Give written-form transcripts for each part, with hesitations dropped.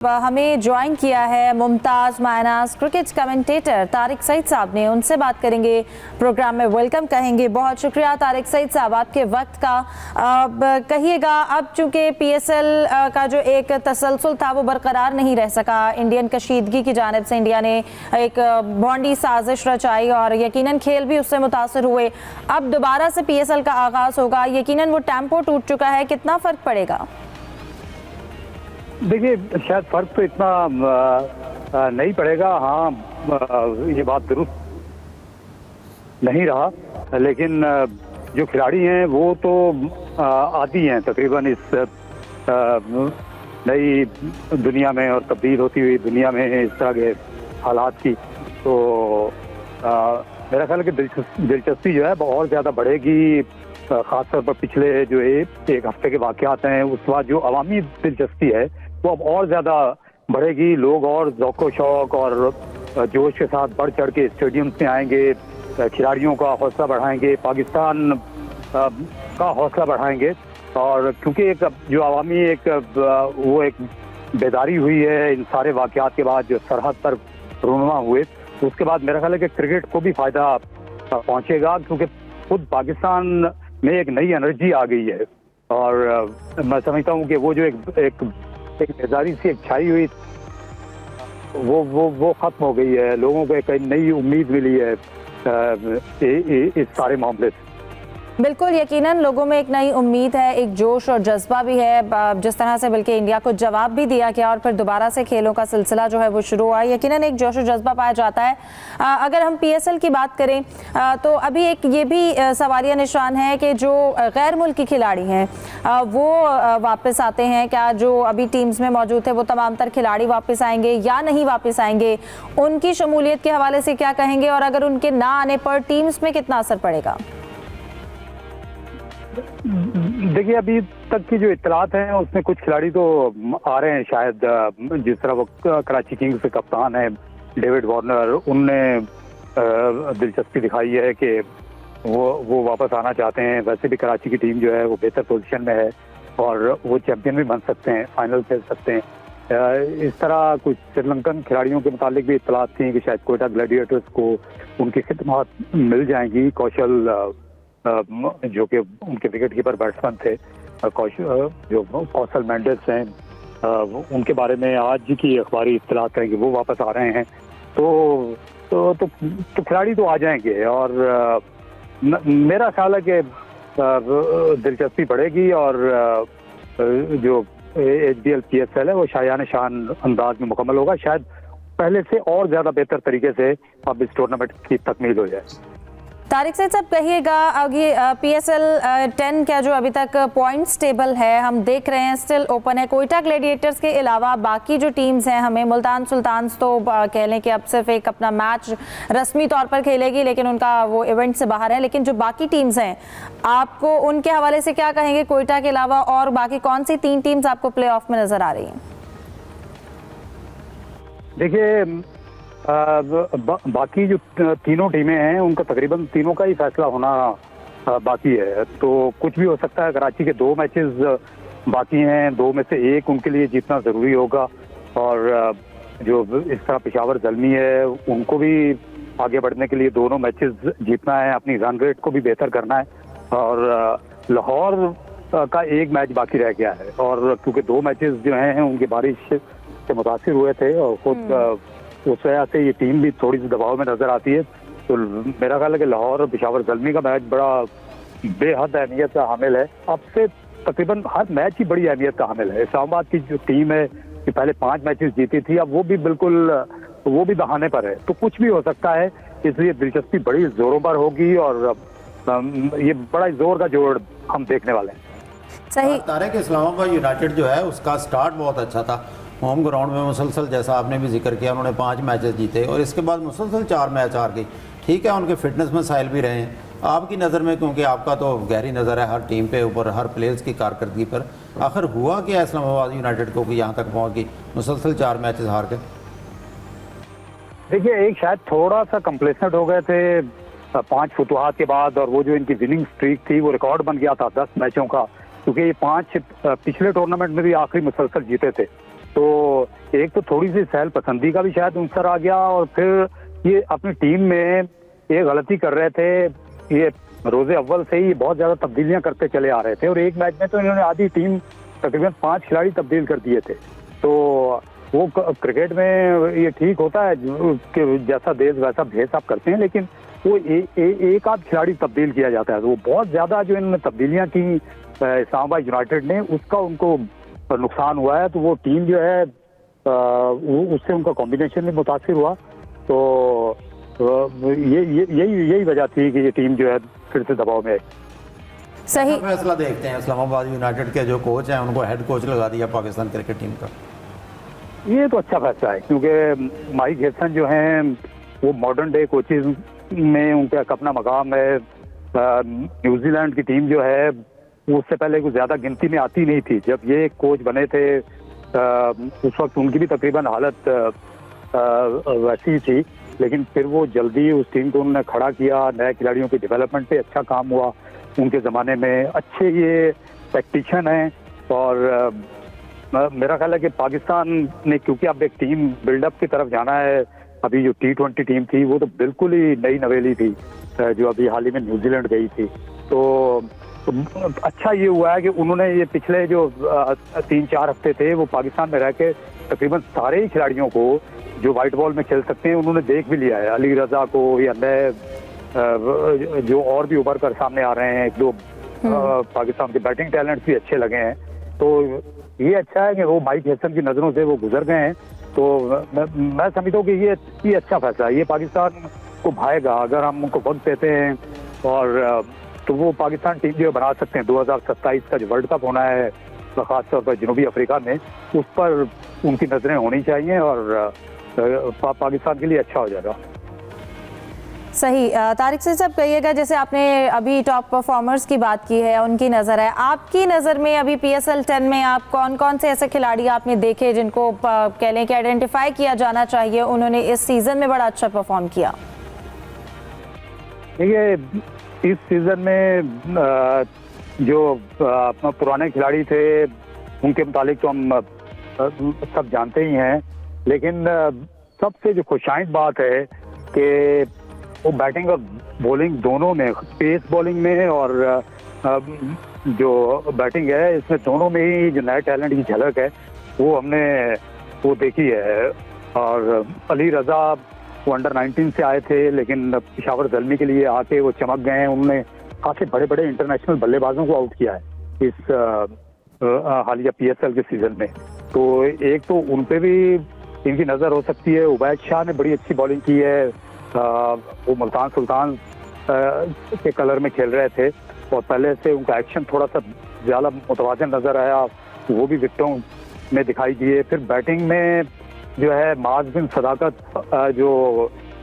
हमें ज्वाइन किया है मुमताज़ मायनाज़ क्रिकेट कमेंटेटर तारिक सईद साहब ने। उनसे बात करेंगे, प्रोग्राम में वेलकम कहेंगे। बहुत शुक्रिया तारिक सईद साहब आपके वक्त का। कहिएगा, अब चूंकि पीएसएल का जो एक तसलसल था वो बरकरार नहीं रह सका, इंडियन कशीदगी की जानिब से इंडिया ने एक भौंडी साजिश रचाई और यकीनन खेल भी उससे मुतासर हुए। अब दोबारा से पीएसएल का आगाज़ होगा, यकीनन वो टेम्पो टूट चुका है, कितना फ़र्क पड़ेगा? देखिए, शायद फर्क तो इतना नहीं पड़ेगा। हाँ, ये बात दुरुस्त नहीं रहा, लेकिन जो खिलाड़ी हैं वो तो आदी हैं तकरीबन इस नई दुनिया में और तब्दील होती हुई दुनिया में इस तरह के हालात की। तो मेरा ख्याल है कि दिलचस्पी जो है बहुत ज़्यादा बढ़ेगी, ख़ासतौर पर पिछले जो एक हफ्ते के वाक़यात हैं उस बाद जो अवामी दिलचस्पी है वो अब और ज़्यादा बढ़ेगी। लोग और ज़ौक़ शौक़ और जोश के साथ बढ़ चढ़ के स्टेडियम में आएंगे, खिलाड़ियों का हौसला बढ़ाएंगे, पाकिस्तान का हौसला बढ़ाएंगे। और क्योंकि एक जो अवामी एक बेदारी हुई है इन सारे वाक़यात के बाद, जो सरहद पर रूनुमा हुए, तो उसके बाद मेरा ख्याल है कि क्रिकेट को भी फ़ायदा पहुँचेगा, क्योंकि खुद पाकिस्तान में एक नई एनर्जी आ गई है। और मैं समझता हूँ कि वो जो एक बेदारी सी एक छाई हुई वो खत्म हो गई है। लोगों को एक नई उम्मीद मिली है इस सारे मामले से। बिल्कुल, यकीनन लोगों में एक नई उम्मीद है, एक जोश और जज्बा भी है। जिस तरह से बल्कि इंडिया को जवाब भी दिया गया और फिर दोबारा से खेलों का सिलसिला जो है वो शुरू हुआ, यकीनन एक जोश और जज्बा पाया जाता है। अगर हम पीएसएल की बात करें तो अभी एक ये भी सवालिया निशान है कि जो गैर मुल्की खिलाड़ी हैं वो वापस आते हैं क्या? जो अभी टीम्स में मौजूद थे वो तमाम तर खिलाड़ी वापस आएंगे या नहीं वापस आएंगे? उनकी शमूलियत के हवाले से क्या कहेंगे और अगर उनके ना आने पर टीम्स में कितना असर पड़ेगा? देखिए, अभी तक की जो इत्तलात हैं उसमें कुछ खिलाड़ी तो आ रहे हैं शायद, जिस तरह वो कराची किंग्स के कप्तान है डेविड वार्नर, उनने दिलचस्पी दिखाई है कि वो वापस आना चाहते हैं। वैसे भी कराची की टीम जो है वो बेहतर पोजीशन में है और वो चैंपियन भी बन सकते हैं, फाइनल खेल सकते हैं। इस तरह कुछ श्रीलंकन खिलाड़ियों के मुतालिक भी इत्तलात थी कि शायद कोयटा ग्लैडिएटर्स को उनकी खिदमत मिल जाएंगी। कौशल जो कि उनके विकेट कीपर बैट्समैन थे, जो कौशल मेंडेस हैं, उनके बारे में आज की अखबारी इत्तलात हैं कि वो वापस आ रहे हैं। तो खिलाड़ी तो आ जाएंगे और मेरा ख्याल है कि दिलचस्पी बढ़ेगी और जो HBL PSL है वो शायान शान अंदाज में मुकम्मल होगा। शायद पहले से और ज़्यादा बेहतर तरीके से अब इस टूर्नामेंट की तकमील हो जाए। तारिक सईद साहब, कहिएगा, आगे PSL 10 का जो अभी तक पॉइंट्स टेबल है हम देख रहे हैं स्टिल ओपन है। कोयटा ग्लैडिएटर्स के अलावा बाकी जो टीम्स हैं, हमें मुल्तान सुल्तान्स तो कह लें कि अब सिर्फ एक अपना मैच रस्मी तौर पर खेलेगी, लेकिन उनका वो इवेंट से बाहर है। लेकिन जो बाकी टीम्स हैं, आपको उनके हवाले से क्या कहेंगे? कोयटा के अलावा और बाकी कौन सी 3 टीम्स आपको प्ले ऑफ में नजर आ रही हैं? देखिए, बाकी जो तीनों टीमें हैं उनका तकरीबन तीनों का ही फैसला होना बाकी है। तो कुछ भी हो सकता है। कराची के 2 मैचेस बाकी हैं, 2 में से 1 उनके लिए जीतना ज़रूरी होगा। और जो इस तरह पेशावर ज़ल्मी है उनको भी आगे बढ़ने के लिए दोनों मैचेस जीतना है, अपनी रन रेट को भी बेहतर करना है। और लाहौर का 1 मैच बाकी रह गया है और क्योंकि 2 मैचेस जो हैं उनकी बारिश से मुतासिर हुए थे और खुद उस वजह से ये टीम भी थोड़ी सी दबाव में नजर आती है। तो मेरा ख्याल है कि लाहौर और पेशावर ज़ल्मी का मैच बड़ा बेहद अहमियत का हामिल है। अब से तकरीबन हर मैच ही बड़ी अहमियत का हामिल है। इस्लामाबाद की जो टीम है कि पहले 5 मैचेस जीती थी, अब वो भी बहाने पर है। तो कुछ भी हो सकता है, इसलिए दिलचस्पी बड़ी जोरों पर होगी और ये बड़ा जोर का जोड़ हम देखने वाले हैं। सही तारिक, इस्लामाबाद यूनाइटेड जो है उसका स्टार्ट बहुत अच्छा था। होम ग्राउंड में मुसलसल, जैसा आपने भी जिक्र किया, उन्होंने 5 मैचेस जीते और इसके बाद मुसलसल 4 मैच हार गई। ठीक है, उनके फिटनेस में साइल भी रहे हैं। आपकी नज़र में, क्योंकि आपका तो गहरी नज़र है हर टीम पे ऊपर, हर प्लेयर्स की कारकर्दगी पर, आखिर हुआ क्या इस्लामाबाद यूनाइटेड को कि यहाँ तक पहुँच गई, मुसलसल 4 मैचेस हार गए? देखिए, एक शायद थोड़ा सा कंप्लेसेंट हो गए थे 5 फुतुहात के बाद, और वो जो इनकी विनिंग स्ट्रीक थी वो रिकॉर्ड बन गया था 10 मैचों का, क्योंकि ये 5 पिछले टूर्नामेंट में भी आखिरी मुसलसल जीते थे। तो एक तो थोड़ी सी सहल पसंदी का भी शायद उनसर आ गया, और फिर ये अपनी टीम में ये गलती कर रहे थे, ये रोजे अव्वल से ही बहुत ज्यादा तब्दीलियां करते चले आ रहे थे, और एक मैच में तो इन्होंने आधी टीम तकरीबन 5 खिलाड़ी तब्दील कर दिए थे। तो वो क्रिकेट में ये ठीक होता है कि जैसा देश वैसा भेस आप करते हैं, लेकिन वो एक आध खिलाड़ी तब्दील किया जाता है। तो वो बहुत ज्यादा जो इन्होंने तब्दीलियां की इस्लामाबाद यूनाइटेड ने, उसका उनको नुकसान हुआ है। तो वो टीम जो है उससे उनका कॉम्बिनेशन भी मुतासिर हुआ। तो यही वजह थी कि ये टीम जो है फिर से दबाव में आई। सही फैसला देखते हैं, इस्लामाबाद यूनाइटेड के जो कोच हैं उनको हेड कोच लगा दिया पाकिस्तान क्रिकेट टीम का। ये तो अच्छा फैसला है, क्योंकि माइक हेसन जो हैं वो मॉडर्न डे कोचेज में उनका अपना मकाम है। न्यूजीलैंड की टीम जो है वो उससे पहले कुछ ज्यादा गिनती में आती नहीं थी। जब ये कोच बने थे उस वक्त उनकी भी तकरीबन हालत वैसी थी, लेकिन फिर वो जल्दी उस टीम को उन्होंने खड़ा किया। नए खिलाड़ियों के डेवलपमेंट पे अच्छा काम हुआ उनके ज़माने में। अच्छे ये टैक्टिशियन हैं, और मेरा ख्याल है कि पाकिस्तान ने, क्योंकि अब एक टीम बिल्डअप की तरफ जाना है, अभी जो T20 टीम थी वो तो बिल्कुल ही नई नवेली थी जो अभी हाल ही में न्यूजीलैंड गई थी। तो अच्छा ये हुआ है कि उन्होंने ये पिछले जो 3-4 हफ्ते थे वो पाकिस्तान में रह के तकरीबन सारे ही खिलाड़ियों को जो वाइट बॉल में खेल सकते हैं उन्होंने देख भी लिया है। अली रजा को या नए जो और भी उभर कर सामने आ रहे हैं, 1-2 पाकिस्तान के बैटिंग टैलेंट्स भी अच्छे लगे हैं। तो ये अच्छा है कि वो माइक हेसन की नज़रों से वो गुजर गए हैं। तो मैं समझता हूँ कि ये अच्छा फैसला है। ये पाकिस्तान को भाएगा अगर हम उनको वक्त देते हैं, और तो वो पाकिस्तान टीम जो बना सकते हैं। 2027 का जो वर्ल्ड कप होना है खासतौर पर जनूबी अफ्रीका में, उस पर उनकी नज़रें होनी चाहिए, और पाकिस्तान के लिए अच्छा हो जाएगा। सही। तारिक साहब कहिएगा, जैसे आपने अभी टॉप परफॉर्मर्स की बात की है, उनकी नज़र है, आपकी नज़र में अभी PSL 10 में आप कौन कौन से ऐसे खिलाड़ी आपने देखे जिनको कह लें कि आइडेंटिफाई किया जाना चाहिए, उन्होंने इस सीज़न में बड़ा अच्छा परफॉर्म किया? देखिए, इस सीज़न में जो अपना पुराने खिलाड़ी थे उनके मुतालिक तो हम सब जानते ही हैं, लेकिन सबसे जो खुशाइंद बात है कि वो बैटिंग और बॉलिंग दोनों में, पेस बॉलिंग में और जो बैटिंग है, इसमें दोनों में ही जो नए टैलेंट की झलक है वो हमने वो देखी है। और अली रजा वो अंडर-19 से आए थे, लेकिन पेशावर ज़ल्मी के लिए आके वो चमक गए हैं। उन्होंने काफ़ी बड़े बड़े इंटरनेशनल बल्लेबाजों को आउट किया है इस हालिया PSL के सीज़न में। तो एक तो उन पे भी इनकी नज़र हो सकती है। उबैद शाह ने बड़ी अच्छी बॉलिंग की है। वो मुल्तान सुल्तान के कलर में खेल रहे थे, और पहले से उनका एक्शन थोड़ा सा ज़्यादा मुतवाज़न नज़र आया, वो भी विकेटों में दिखाई दिए। फिर बैटिंग में जो है माज बिन सदाकत जो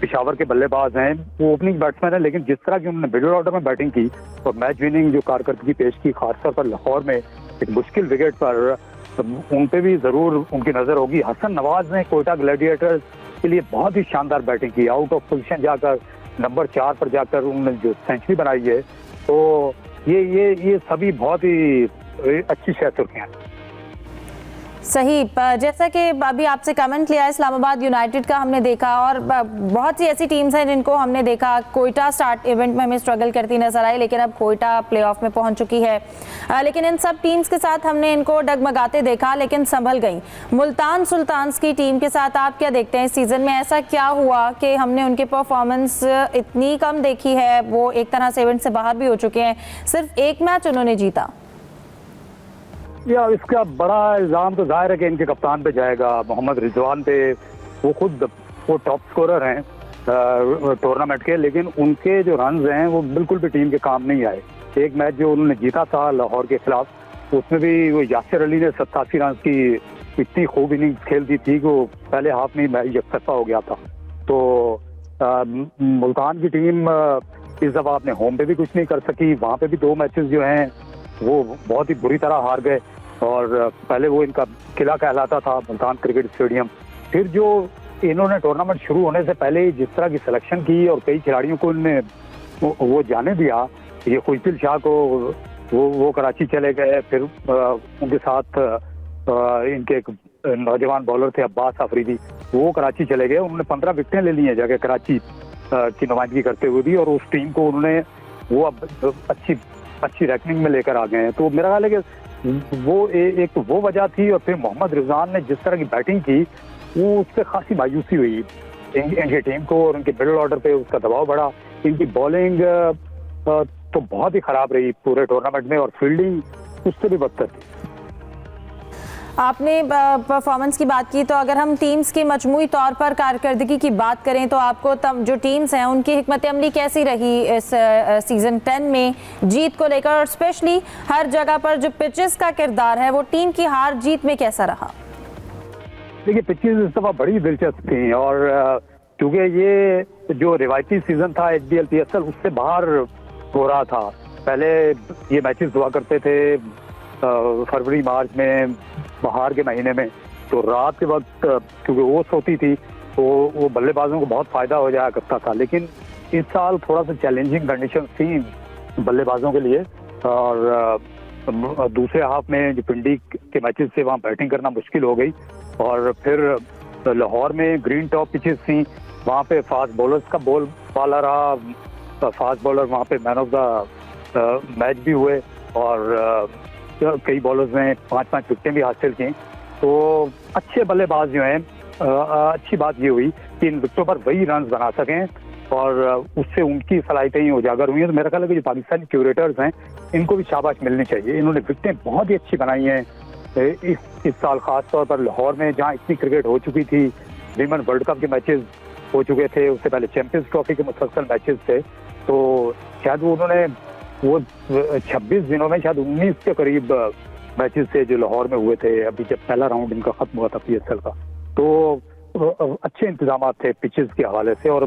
पेशावर के बल्लेबाज हैं, वो ओपनिंग बैट्समैन है, लेकिन जिस तरह की उन्होंने मिडिल ऑर्डर में बैटिंग की और मैच विनिंग जो कारकर्दगी पेश की, खासतौर पर लाहौर में एक मुश्किल विकेट पर, उन पे भी ज़रूर उनकी नज़र होगी। हसन नवाज ने कोयटा ग्लैडिएटर्स के लिए बहुत ही शानदार बैटिंग की, आउट ऑफ पोजीशन जाकर नंबर 4 पर जाकर उन्होंने जो सेंचुरी बनाई है। तो ये सभी बहुत ही अच्छी शहसुर्खियाँ हैं। सही। जैसा कि अभी आपसे कमेंट लिया, इस्लामाबाद यूनाइटेड का हमने देखा, और बहुत सी ऐसी टीम्स हैं जिनको हमने देखा। कोयटा स्टार्ट इवेंट में हमें स्ट्रगल करती नजर आई, लेकिन अब कोयटा प्लेऑफ में पहुंच चुकी है। लेकिन इन सब टीम्स के साथ हमने इनको डगमगाते देखा, लेकिन संभल गई। मुल्तान सुल्तान्स की टीम के साथ आप क्या देखते हैं इस सीजन में? ऐसा क्या हुआ कि हमने उनकी परफॉर्मेंस इतनी कम देखी है? वो एक तरह से इवेंट से बाहर भी हो चुके हैं, सिर्फ एक मैच उन्होंने जीता। या इसका बड़ा इल्ज़ाम तो जाहिर है कि इनके कप्तान पे जाएगा, मोहम्मद रिजवान पे। वो खुद वो टॉप स्कोरर हैं टूर्नामेंट के, लेकिन उनके जो रन्स हैं वो बिल्कुल भी टीम के काम नहीं आए। एक मैच जो उन्होंने जीता था लाहौर के खिलाफ, उसमें भी वो यासिर अली ने 87 रन की इतनी खूब इनिंग्स खेल दी थी कि वो पहले हाफ में मैच यकतरफा हो गया था। तो मुल्तान की टीम इस दफ़ा अपने होम पे भी कुछ नहीं कर सकी। वहाँ पे भी 2 मैचेस जो हैं वो बहुत ही बुरी तरह हार गए, और पहले वो इनका किला कहलाता था मुल्तान क्रिकेट स्टेडियम। फिर जो इन्होंने टूर्नामेंट शुरू होने से पहले जिस तरह की सिलेक्शन की और कई खिलाड़ियों को इनने वो जाने दिया, ये खुशदिल शाह को वो कराची चले गए, फिर उनके साथ इनके नौजवान बॉलर थे अब्बास आफरीदी, वो कराची चले गए। उन्होंने 15 विकेटें ले ली हैं जाके कराची की नुमाइंदगी करते हुए भी, और उस टीम को उन्होंने वो अब अच्छी रैंकिंग में लेकर आ गए हैं। तो मेरा ख्याल है कि वो एक तो वो वजह थी, और फिर मोहम्मद रिजवान ने जिस तरह की बैटिंग की वो उससे खासी मायूसी हुई इनकी टीम को, और उनके मिडिल ऑर्डर पे उसका दबाव बढ़ा। इनकी बॉलिंग तो बहुत ही खराब रही पूरे टूर्नामेंट में, और फील्डिंग उससे भी बदतर थी। आपने परफॉर्मेंस की बात की, तो अगर हम टीम्स की मजमूई तौर पर कारकर्दगी की बात करें तो आपको जो टीम्स हैं उनकी हिकमत अमली कैसी रही इस सीजन 10 में जीत को लेकर, और स्पेशली हर जगह पर जो पिचेस का किरदार है वो टीम की हार जीत में कैसा रहा? देखिए, पिचेस इस दफा बड़ी दिलचस्प थी, और क्योंकि ये जो रिवायती सीजन था HBL PSL उससे बाहर हो रहा था। पहले ये मैचेस हुआ करते थे फरवरी मार्च में, बाहर के महीने में, तो रात के वक्त क्योंकि ओस होती थी तो वो बल्लेबाजों को बहुत फायदा हो जाया करता था। लेकिन इस साल थोड़ा सा चैलेंजिंग कंडीशन थी बल्लेबाजों के लिए, और दूसरे हाफ में जो पिंडी के मैचेस थे वहाँ बैटिंग करना मुश्किल हो गई। और फिर लाहौर में ग्रीन टॉप पिचेस थी, वहाँ पे फास्ट बॉलर्स का बोलबाला रहा, फास्ट बॉलर वहाँ पे मैन ऑफ द मैच भी हुए, और कई बॉलर्स ने 5-5 विकेटें भी हासिल की। तो अच्छे बल्लेबाज जो हैं, अच्छी बात ये हुई कि इन विकेटों पर वही रन बना सकें, और उससे उनकी सलाहियतें ही उजागर हुई हैं। तो मेरा ख्याल है कि जो पाकिस्तानी क्यूरेटर्स हैं इनको भी शाबाश मिलनी चाहिए। इन्होंने विकेटें बहुत ही अच्छी बनाई हैं इस साल, खास तौर पर लाहौर में जहाँ इतनी क्रिकेट हो चुकी थी, विमेन वर्ल्ड कप के मैचेस हो चुके थे, उससे पहले चैंपियंस ट्रॉफी के मुसलसल मैचेस थे। तो शायद उन्होंने 26 दिनों में शायद 19 के करीब मैचेस थे जो लाहौर में हुए थे, अभी जब पहला राउंड इनका खत्म हुआ था PSL का। तो अच्छे इंतजाम थे पिचेस के हवाले से, और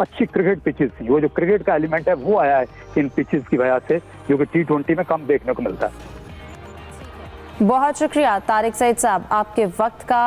अच्छी क्रिकेट पिचेस थी। वो जो क्रिकेट का एलिमेंट है वो आया है इन पिचेस की वजह से, जो कि T20 में कम देखने को मिलता है। बहुत शुक्रिया तारिक सईद साहब आपके वक्त का।